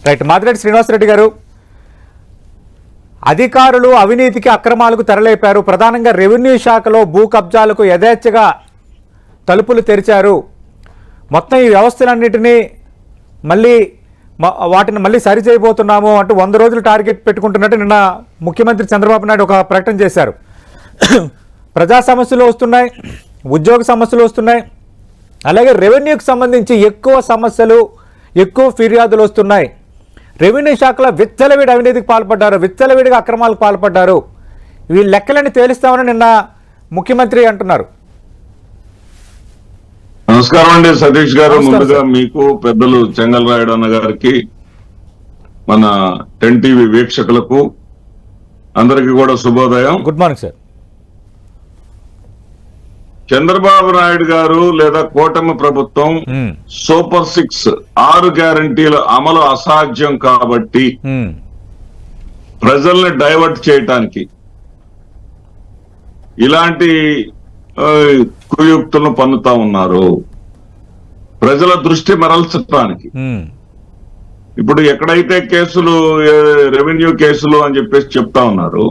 Right. Madireddy Srinivasa Reddy గారు, అధికారులు అవినీతికి అక్రమాలకు తెరలేపారు. ప్రధానంగా రెవెన్యూ శాఖలో భూ కబ్జాలకు యథేచ్ఛగా తలుపులు తెరిచారు. మొత్తం ఈ వ్యవస్థలన్నిటినీ వాటిని మళ్ళీ సరిచేయబోతున్నాము అంటూ 100 రోజులు టార్గెట్ పెట్టుకుంటున్నట్టు నిన్న ముఖ్యమంత్రి చంద్రబాబు నాయుడు ఒక ప్రకటన చేశారు. ప్రజా సమస్యలు వస్తున్నాయి, ఉద్యోగ సమస్యలు వస్తున్నాయి, అలాగే రెవెన్యూకి సంబంధించి ఎక్కువ సమస్యలు, ఎక్కువ ఫిర్యాదులు వస్తున్నాయి. రెవెన్యూ శాఖలో విచ్చలవిడి అవినీతికి పాల్పడ్డారు, విచ్చలవిడిగా అక్రమాలకు పాల్పడ్డారు. వీళ్ళ లెక్కలని తేలుస్తామని నిన్న ముఖ్యమంత్రి అంటున్నారు. నమస్కారం అండి సతీష్ గారు. ముందుగా మీకు, పెద్దలు చెంగల్రాయుడు అన్న గారికి, మన 10 టీవీ వీక్షకులకు అందరికీ కూడా శుభోదయం. Good morning sir. Chandrababu Naidu గారు లేదా కూటమి ప్రభుత్వం సూపర్ 6 6 గ్యారంటీల అమలు అసాధ్యం కాబట్టి ప్రజల్ని డైవర్ట్ చేయటానికి ఇలాంటి కుయుక్తులను పన్నుతా ఉన్నారు, ప్రజల దృష్టి మరల్చడానికి. ఇప్పుడు ఎక్కడైతే కేసులు, రెవెన్యూ కేసులు అని చెప్పేసి చెప్తా ఉన్నారు,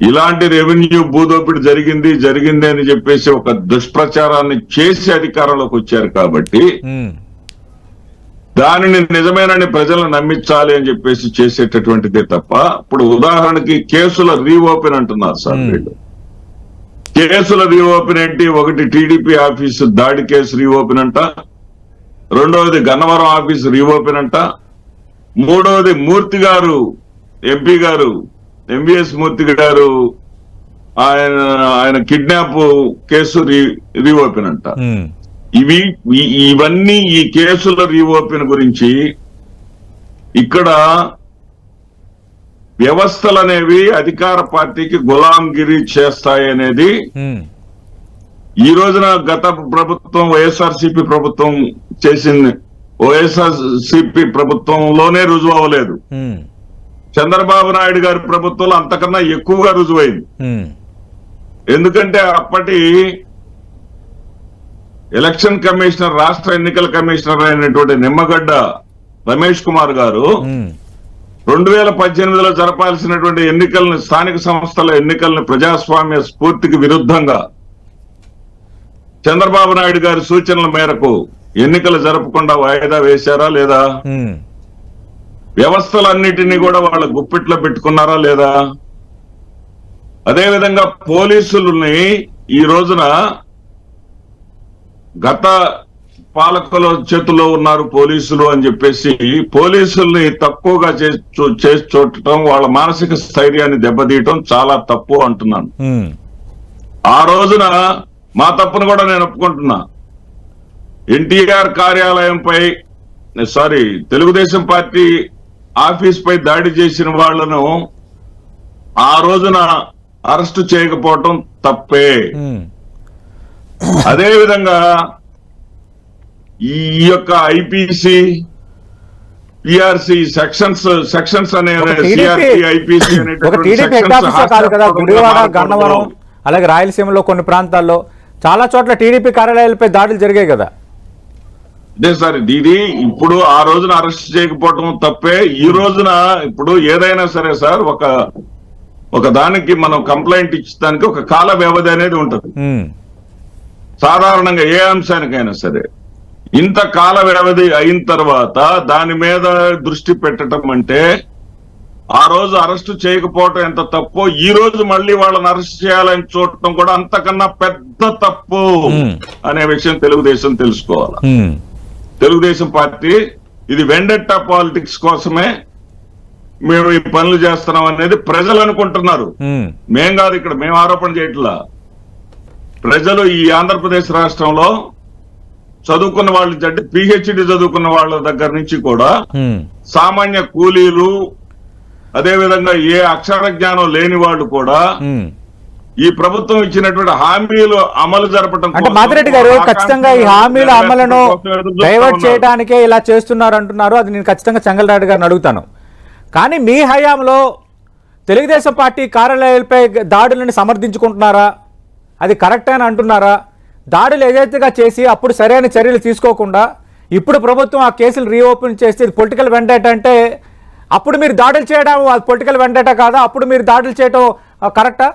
ఇలాంటి రెవెన్యూ భూదోపిడి జరిగింది అని చెప్పేసి ఒక దుష్ప్రచారాన్ని చేసి అధికారంలోకి వచ్చారు కాబట్టి దానిని నిజమేనని ప్రజలను నమ్మించాలి అని చెప్పేసి చేసేటటువంటిదే తప్ప, ఇప్పుడు ఉదాహరణకి కేసుల రీఓపెన్ అంటున్నారు సార్ వీళ్ళు. కేసుల రీఓపెన్ ఏంటి? ఒకటి టీడీపీ ఆఫీసు దాడి కేసు రీఓపెన్ అంట, రెండవది గన్నవరం ఆఫీసు రీఓపెన్ అంట, మూడవది మూర్తి గారు, ఎంపీ గారు, ఎంవిఎస్ మూర్తి గారు, ఆయన కిడ్నాప్ కేసు రీఓపెన్ అంట. ఇవన్నీ ఈ కేసుల రీఓపెన్ గురించి ఇక్కడ వ్యవస్థలు అనేవి అధికార పార్టీకి గులాంగిరి చేస్తాయనేది ఈ రోజున గత ప్రభుత్వం వైఎస్ఆర్సీపీ ప్రభుత్వం చేసింది, వైఎస్ఆర్సీపీ ప్రభుత్వంలోనే రుజువు అవ్వలేదు. చంద్రబాబు నాయుడు గారి ప్రభుత్వంలో అంతకన్నా ఎక్కువగా రుజువైంది. ఎందుకంటే అప్పటి ఎలక్షన్ కమిషనర్, రాష్ట్ర ఎన్నికల కమిషనర్ అయినటువంటి నిమ్మగడ్డ రమేష్ కుమార్ గారు 2018లో జరపాల్సినటువంటి ఎన్నికలను, స్థానిక సంస్థల ఎన్నికలను ప్రజాస్వామ్య స్ఫూర్తికి విరుద్ధంగా చంద్రబాబు నాయుడు గారి సూచనల మేరకు ఎన్నికలు జరపకుండా వాయిదా వేశారా లేదా? వ్యవస్థలన్నిటినీ కూడా వాళ్ళ గుప్పిట్లో పెట్టుకున్నారా లేదా? అదేవిధంగా పోలీసులని ఈ రోజున గత పాలకుల చేతుల్లో ఉన్నారు పోలీసులు అని చెప్పేసి పోలీసుల్ని తక్కువగా చేసి చూడటం, వాళ్ళ మానసిక స్థైర్యాన్ని దెబ్బతీయటం చాలా తప్పు అంటున్నాను. ఆ రోజున మా తప్పును కూడా నేను ఒప్పుకుంటున్నా. ఎన్టీఆర్ కార్యాలయంపై, తెలుగుదేశం పార్టీ ఆఫీస్ పై దాడి చేసిన వాళ్లను ఆ రోజున అరెస్టు చేయకపోవటం తప్పే. అదేవిధంగా ఈ యొక్క ఐపీసీ, పిఆర్సీ సెక్షన్స్ అనే ఐపీసీ గన్నవరం, అలాగే రాయలసీమలో కొన్ని ప్రాంతాల్లో చాలా చోట్ల టీడీపీ కార్యాలయాలపై దాడులు జరిగాయి కదా. అదే సార్, ఇది ఇప్పుడు ఆ రోజున అరెస్ట్ చేయకపోవటం తప్పే. ఈ రోజున ఇప్పుడు ఏదైనా సరే సార్, ఒక దానికి మనం కంప్లైంట్ ఇచ్చడానికి ఒక కాల వ్యవధి అనేది ఉంటుంది. సాధారణంగా ఏ అంశానికైనా సరే ఇంత కాల వ్యవధి అయిన తర్వాత దాని మీద దృష్టి పెట్టడం అంటే, ఆ రోజు అరెస్టు చేయకపోవటం ఎంత తప్పో, ఈ రోజు మళ్ళీ వాళ్ళని అరెస్ట్ చేయాలని చూడటం కూడా అంతకన్నా పెద్ద తప్పు అనే విషయం తెలుగుదేశం తెలుసుకోవాలి. తెలుగుదేశం పార్టీ ఇది వెండెట్టా పాలిటిక్స్ కోసమే మేము ఈ పనులు చేస్తున్నాం అనేది ప్రజలు అనుకుంటున్నారు. మేం కాదు, ఇక్కడ మేము ఆరోపణ చేయట్లా. ప్రజలు ఈ ఆంధ్రప్రదేశ్ రాష్ట్రంలో చదువుకున్న వాళ్ళు, పిహెచ్డి చదువుకున్న వాళ్ళ దగ్గర నుంచి కూడా సామాన్య కూలీలు, అదేవిధంగా ఏ అక్షర జ్ఞానం లేని వాళ్ళు కూడా ఈ ప్రభుత్వం ఇచ్చినటువంటి హామీలు అమలు జరపడం. అంటే మాదిరెడ్డి గారు, ఖచ్చితంగా ఈ హామీల అమలును డైవర్ట్ చేయడానికే ఇలా చేస్తున్నారు అంటున్నారు. అది నేను ఖచ్చితంగా చెంగల్రాయుడు గారిని అడుగుతాను. కానీ మీ హయాంలో తెలుగుదేశం పార్టీ కార్యాలయాలపై దాడులను సమర్థించుకుంటున్నారా? అది కరెక్ట్ అని అంటున్నారా? దాడులు ఏదైతేగా చేసి అప్పుడు సరైన చర్యలు తీసుకోకుండా ఇప్పుడు ప్రభుత్వం ఆ కేసులు రీఓపెన్ చేస్తే పొలిటికల్ వెండేట అంటే అప్పుడు మీరు దాడులు చేయడం అది పొలిటికల్ వెండేట కాదా? అప్పుడు మీరు దాడులు చేయడం కరెక్టా?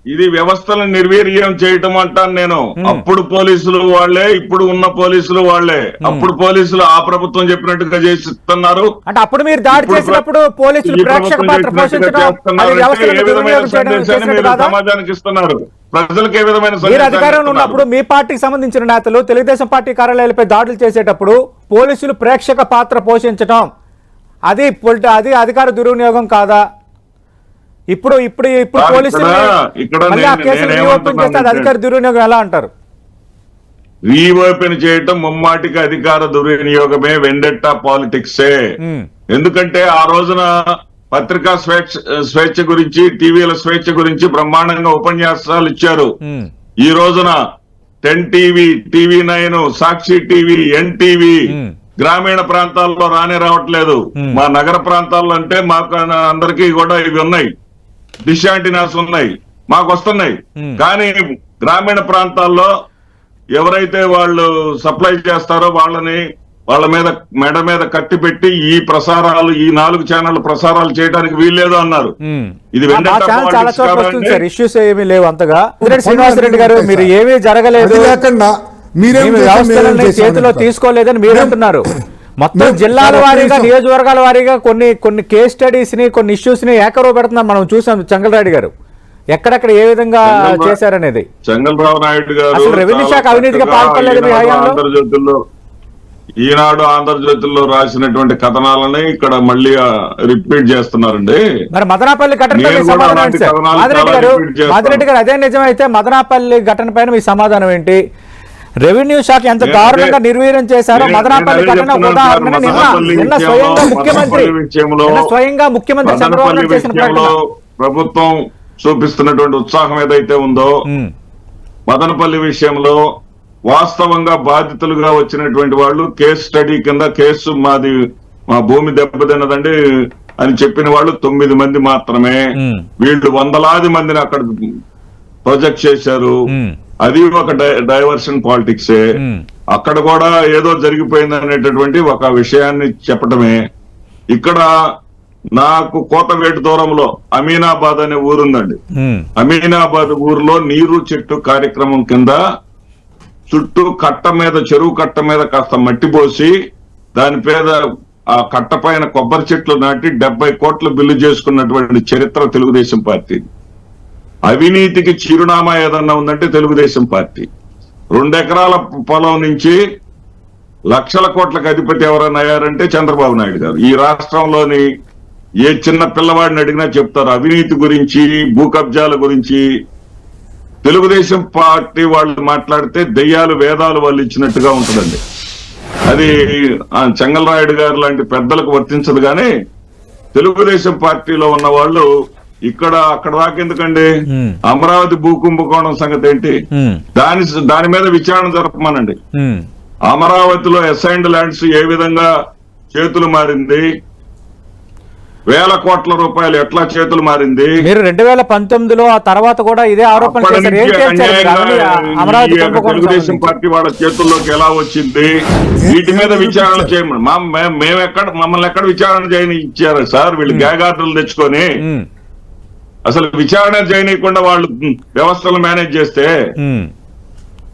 ఇది వ్యవస్థలను నిర్వీర్యం చేయటం అంటాను నేను. అప్పుడు పోలీసులు వాళ్లే, ఇప్పుడు ఉన్న పోలీసులు వాళ్లే. అప్పుడు పోలీసులు ఆ ప్రభుత్వం చెప్పినట్టుగా చేస్తున్నారు. అంటే అప్పుడు మీరు దాడి చేసినప్పుడు పోలీసులు ప్రేక్షక పాత్ర పోషించడం అది వ్యవస్థలను దుర్వినియోగం చేయడం సమాజానికి ఇస్తున్నారు. ప్రజలకు ఏ విధమైన మీరు అధికారంలో ఉన్నప్పుడు మీ పార్టీకి సంబంధించిన నేతలు తెలుగుదేశం పార్టీ కార్యాలయాలపై దాడులు చేసేటప్పుడు పోలీసులు ప్రేక్షక పాత్ర పోషించడం అది అధికార దుర్వినియోగం కాదా? ఇప్పుడు పోలీసులు అధికార దుర్వినియోగం ఎలా అంటారు? రీఓపెన్ చేయటం ముమ్మాటికి అధికార దుర్వినియోగమే, వెండెట్టా పాలిటిక్సే. ఎందుకంటే ఆ రోజున పత్రికా స్వేచ్ఛ గురించి, టీవీల స్వేచ్ఛ గురించి బ్రహ్మాండంగా ఉపన్యాసాలు ఇచ్చారు. ఈ రోజున 10 టీవీ, TV9, సాక్షి టీవీ, NTV గ్రామీణ ప్రాంతాల్లో రావట్లేదు. మా నగర ప్రాంతాల్లో అంటే మాకు అందరికీ కూడా ఇవి ఉన్నాయి, డిష్ యాంటీనాస్ ఉన్నాయి, మాకు వస్తున్నాయి. కానీ గ్రామీణ ప్రాంతాల్లో ఎవరైతే వాళ్ళు సప్లై చేస్తారో వాళ్ళ మీద మెడ మీద కట్టి పెట్టి ఈ ప్రసారాలు, ఈ 4 ఛానల్ ప్రసారాలు చేయడానికి వీల్లేదు అన్నారు. ఇది ఇష్యూస్ ఏమీ లేవు అంతగా. శ్రీనివాసరెడ్డి గారు, మీరు ఏమీ జరగలేదు, చేతిలో తీసుకోలేదని మీరు అంటున్నారు. మొత్తం జిల్లాల వారీగా, నియోజకవర్గాల వారీగా కొన్ని కేస్ స్టడీస్ ని, కొన్ని ఇష్యూస్ ని ఏకరవ పెడుతున్నాం. మనం చూసాం చెంగల్రాయుడు గారు ఎక్కడెక్కడ ఏ విధంగా చేశారనేది. చంగల్రావు నాయుడు గారు అసలు రెవెన్యూ శాఖ అవినీతిగా పాల్పడలేదు మీ హయాంలో. ఈనాడు ఆంధ్రజ్యోతుల్లో రాసినటువంటి కథనాలని ఇక్కడ మళ్ళీ రిపీట్ చేస్తున్నారండి. మరి మదనాపల్లి ఘటనపై మీ సమాధానం ఏంటి సార్? మాదిరెడ్డి గారు అదే నిజమైతే మదనాపల్లి ఘటన పైన మీ సమాధానం ఏంటి? రెవెన్యూ శాఖ ఎంత దారుణంగా నిర్వీర్యం చేశారో మదనాపల్లి ఘటన ఉదాహరణ నిన్న స్వయంగా ముఖ్యమంత్రి చంద్రబాబు నాయుడు చేసిన ప్రకటన. ప్రభుత్వం చూపిస్తున్నటువంటి ఉత్సాహం ఏదైతే ఉందో, మదనపల్లి విషయంలో వాస్తవంగా బాధితులుగా వచ్చినటువంటి వాళ్ళు కేసు స్టడీ కింద కేసు మా భూమి దెబ్బతిన్నదండి అని చెప్పిన వాళ్ళు 9 మంది మాత్రమే. వీళ్ళు వందలాది మందిని అక్కడ ప్రొజెక్ట్ చేశారు. అది ఒక డైవర్షన్ పాలిటిక్సే. అక్కడ కూడా ఏదో జరిగిపోయింది అనేటటువంటి ఒక విషయాన్ని చెప్పటమే. ఇక్కడ నాకు కోతవేటు దూరంలో అమీనాబాద్ అనే ఊరుందండి. అమీనాబాద్ ఊర్లో నీరు చెట్టు కార్యక్రమం కింద చుట్టూ చెరువు కట్ట మీద కాస్త మట్టి పోసి దాని పేద ఆ కట్ట పైన కొబ్బరి చెట్లు నాటి 70 కోట్ల బిల్లు చేసుకున్నటువంటి చరిత్ర తెలుగుదేశం పార్టీ. అవినీతికి చిరునామా ఏదన్నా ఉందంటే తెలుగుదేశం పార్టీ. 2 ఎకరాల పొలం నుంచి లక్షల కోట్లకు అధిపతి ఎవరైనా అయ్యారంటే చంద్రబాబు నాయుడు గారు. ఈ రాష్ట్రంలోని ఏ చిన్న పిల్లవాడిని అడిగినా చెప్తారు అవినీతి గురించి, భూ కబ్జాల గురించి. తెలుగుదేశం పార్టీ వాళ్ళు మాట్లాడితే దెయ్యాలు వేదాలు వాళ్ళు ఇచ్చినట్టుగా ఉంటుందండి. అది చెంగల్రాయుడు గారు లాంటి పెద్దలకు వర్తించదు. కానీ తెలుగుదేశం పార్టీలో ఉన్న వాళ్ళు అక్కడ దాకా ఎందుకండి? అమరావతి భూ కుంభకోణం సంగతి ఏంటి? దాని మీద విచారణ జరపమనండి. అమరావతిలో అసైన్డ్ ల్యాండ్స్ ఏ విధంగా చేతులు మారింది, వేల కోట్ల రూపాయలు ఎట్లా చేతులు మారింది. మీరు 2019లో ఆ తర్వాత కూడా ఇదే ఆరోపణ తెలుగుదేశం పార్టీ వాళ్ళ చేతుల్లోకి ఎలా వచ్చింది? వీటి మీద విచారణ చేయమని మమ్మల్ని ఎక్కడ విచారణ చేయని ఇచ్చారు సార్? వీళ్ళు గ్యాగార్డర్లు తెచ్చుకొని అసలు విచారణ చేయనీయకుండా వాళ్ళు వ్యవస్థలు మేనేజ్ చేస్తే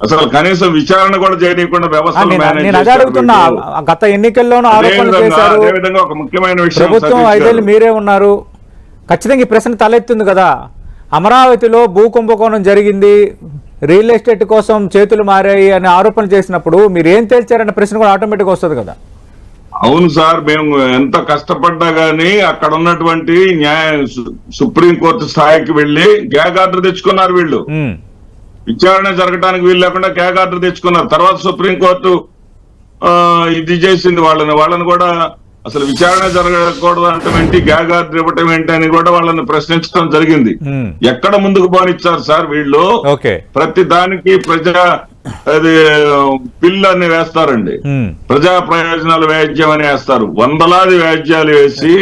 అసలు కనీసం విచారణ కూడా చేయనీయకుండా వ్యవస్థలు మేనేజ్ అడుగుతున్నా. గత ఎన్నికల్లోనూ ఆరోపణలు చేశారు. అదేవిధంగా ఒక ముఖ్యమైన విషయం, ప్రభుత్వం 5 ఏళ్ళు మీరే ఉన్నారు, ఖచ్చితంగా ఈ ప్రశ్న తలెత్తుంది కదా. అమరావతిలో భూ కుంభకోణం జరిగింది, రియల్ ఎస్టేట్ కోసం చేతులు మారాయి అని ఆరోపణలు చేసినప్పుడు మీరు ఏం తేల్చారన్న ప్రశ్న కూడా ఆటోమేటిక్ వస్తుంది కదా. అవును సార్, మేము ఎంత కష్టపడ్డా గానీ అక్కడ ఉన్నటువంటి సుప్రీంకోర్టు స్థాయికి వెళ్లి గ్యాగ్ ఆర్డర్ తెచ్చుకున్నారు వీళ్ళు. విచారణ జరగడానికి వీలు లేకుండా గ్యాగ్ ఆర్డర్ తెచ్చుకున్నారు. తర్వాత సుప్రీంకోర్టు ఇది చేసింది వాళ్ళని కూడా అసలు విచారణ జరగకూడదు అంటే గ్యాగ్ ఆర్డర్ ఇవ్వటం ఏంటి అని కూడా వాళ్ళని ప్రశ్నించడం జరిగింది. ఎక్కడ ముందుకు పోనిచ్చారు సార్ వీళ్ళు? ప్రతి దానికి బిల్ అని వేస్తారండి, ప్రజా ప్రయోజనాల వ్యాజ్యం అని వేస్తారు. వందలాది వ్యాజ్యాలు వేసి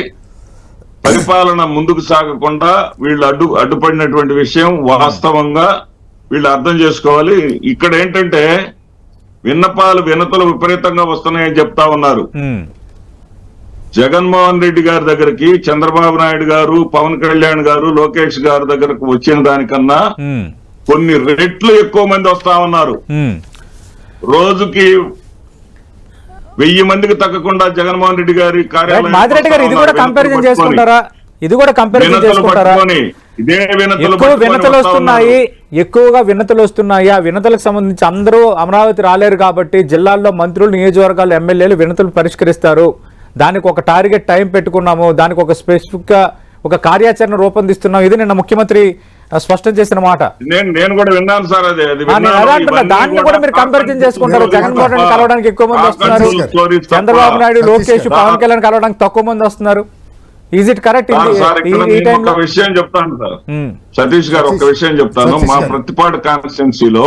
పరిపాలన ముందుకు సాగకుండా వీళ్ళు అడ్డుపడినటువంటి విషయం వాస్తవంగా వీళ్ళు అర్థం చేసుకోవాలి. ఇక్కడ ఏంటంటే వినతులు విపరీతంగా వస్తున్నాయని చెప్తా ఉన్నారు. ఉమ్, జగన్మోహన్ రెడ్డి గారి దగ్గరికి చంద్రబాబు నాయుడు గారు, పవన్ కళ్యాణ్ గారు, లోకేష్ గారి దగ్గరకు వచ్చిన దానికన్నా ఉమ్, కొన్ని రెట్లు ఎక్కువ మంది వస్తా ఉన్నారు. ఉమ్. రోజుకి 1000 మందికి తగ్గకుండా జగన్మోహన్ రెడ్డి గారి కార్యాలయం మాదిరెడ్డి గారు ఇది కూడా కంపారిజన్ చేసుకుంటారా? ఇది కూడా కంపారిజన్ చేసుకుంటారా? ఇదే ఎక్కువ వినతులు వస్తున్నాయి, ఎక్కువగా వినతులు వస్తున్నాయి. ఆ వినతులకు సంబంధించి అందరూ అమరావతి రాలేరు కాబట్టి జిల్లాల్లో మంత్రులు, నియోజకవర్గాలు, ఎమ్మెల్యేలు వినతులు పరిష్కరిస్తారు. దానికి ఒక టార్గెట్ టైం పెట్టుకున్నాము, దానికి ఒక స్పెసిఫిక్ గా ఒక కార్యాచరణ రూపొందిస్తున్నాం. ఇది నిన్న ముఖ్యమంత్రి స్పష్టం చేసిన మాట. నేను కూడా విన్నాను సార్. దాన్ని కూడా మీరు కంపారిజన్ చేసుకుంటారు. జగన్మోహన్ రెడ్డి కలవడానికి ఎక్కువ మంది వస్తున్నారు, చంద్రబాబు నాయుడు, లోకేష్, పవన్ కళ్యాణ్ కలవడానికి తక్కువ మంది వస్తున్నారు. Is it correct? ఈ టైంలో విషయం చెప్తాను సార్ సతీష్ గారు, ఒక విషయం చెప్తాను. మా ప్రతిపాడు కాన్స్టిట్యున్సీలో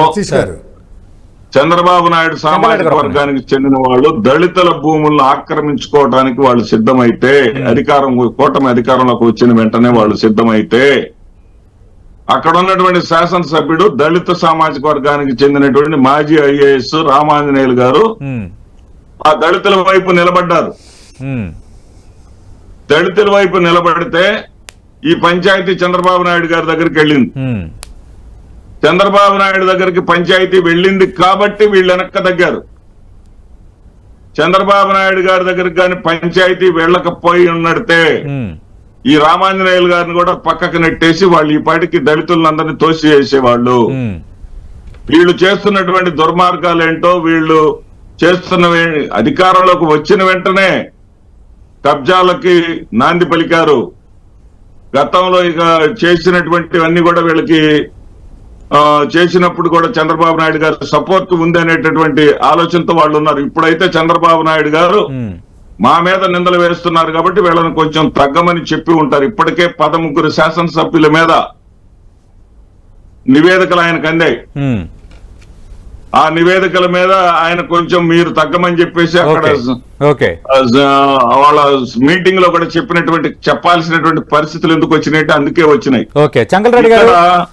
చంద్రబాబు నాయుడు సామాజిక వర్గానికి చెందిన వాళ్ళు దళితుల భూములను ఆక్రమించుకోవడానికి వాళ్ళు సిద్ధమైతే, కూటమి అధికారంలోకి వచ్చిన వెంటనే వాళ్ళు సిద్ధమైతే, అక్కడ ఉన్నటువంటి శాసనసభ్యుడు దళిత సామాజిక వర్గానికి చెందినటువంటి మాజీ ఐఏఎస్ రామాంజనేయులు గారు ఆ దళితుల వైపు నిలబడ్డారు. దళితుల వైపు నిలబడితే ఈ పంచాయతీ చంద్రబాబు నాయుడు గారి దగ్గరికి వెళ్ళింది. చంద్రబాబు నాయుడు దగ్గరికి పంచాయతీ వెళ్ళింది కాబట్టి వీళ్ళు వెనక్కి తగ్గారు. చంద్రబాబు నాయుడు గారి దగ్గరికి కానీ పంచాయతీ వెళ్ళకపోయి ఉన్నడితే ఈ రామాంజనేయులు గారిని కూడా పక్కకు నెట్టేసి వాళ్ళు ఈ పాటికి దళితులందరినీ తోసి చేసేవాళ్ళు. వీళ్ళు చేస్తున్నటువంటి దుర్మార్గాలు ఏంటో, వీళ్ళు చేస్తున్న అధికారంలోకి వచ్చిన వెంటనే కబ్జాలకి నాంది పలికారు. గతంలో ఇక చేసినటువంటివన్నీ కూడా వీళ్ళకి చేసినప్పుడు కూడా చంద్రబాబు నాయుడు గారు సపోర్ట్ ఉంది అనేటటువంటి ఆలోచనతో వాళ్ళు ఉన్నారు. ఇప్పుడైతే చంద్రబాబు నాయుడు గారు మా మీద నిందలు వేస్తున్నారు కాబట్టి వీళ్ళని కొంచెం తగ్గమని చెప్పి ఉంటారు. ఇప్పటికే 13 శాసనసభ్యుల మీద నివేదికలు ఆయనకు అందాయి. ఆ నివేదికల మీద ఆయన కొంచెం మీరు తగ్గమని చెప్పేసి అక్కడ వాళ్ళ మీటింగ్ లో కూడా చెప్పాల్సినటువంటి పరిస్థితులు ఎందుకు వచ్చినాయంటే అందుకే వచ్చినాయి. చంద్రరెడ్డి గారు